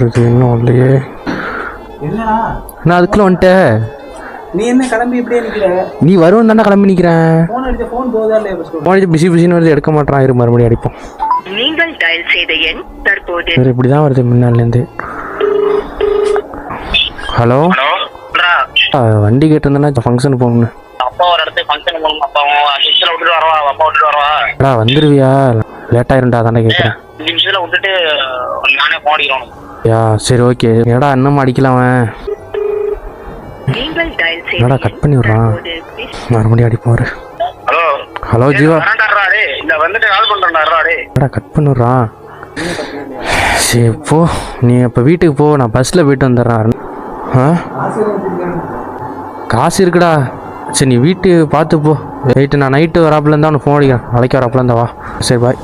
இன்னும் இல்லையே. என்னடா நான் அதுக்குள்ள வந்துட்டேன். நீ என்ன கிளம்பி இப்படியே நிக்கிற? நீ வருவன் தானே கிளம்பி நிற்கிறேன். ஃபோன் அடிச்ச ஃபோன் போதா இல்லையா? ஃபோன் அடிச்சு பிஸின்னு வருது, எடுக்க மாட்டான். இரு மறுபடியும் அடிப்போம். நீங்கள் டயல் செய்த எண் தற்போது சரி இப்படி தான் வருது முன்னாலேருந்து. ஹலோ வண்டி கேட்டிருந்தேன்னா ஃபங்க்ஷன் போகணுன்னு. அப்பா ஒரு இடத்துக்கு ஃபங்க்ஷன் போகணும். அப்பாவும் 5 நிமிஷத்தில் விட்டுட்டு வரவா? அப்பா விட்டுட்டு வரவா? வந்துருவியா? லேட் ஆயிருண்டா தானே கேட்குறேன். 5 நிமிஷத்தில் விட்டுட்டு நானே ஃபோன் அடிக்கணும். யா சரி ஓகே. ஏடா இன்னும் அடிக்கலாம் அவன். நீங்கள் டயல் செய்த என்னடா கட் பண்ணி விட்றான். மறுபடியும் அடிப்போம். Hello hello Jeeva. இந்த வந்துட்டு கால் பண்ணுறேன்டா. என்னடா கட் பண்ணி விட்றான். சரி போ, நீ இப்போ வீட்டுக்கு போ, நான் பஸ்ஸில் போயிட்டு வந்துடுறேன். ஆ காசு இருக்குடா. சரி நீ வீட்டு பார்த்து போ. நைட்டு நான் நைட்டு வராப்புல இருந்தால் அவனுக்கு ஃபோன் அடிக்கிறேன். நாளைக்கு வராப்புல இருந்தா வா. சரி பாய்.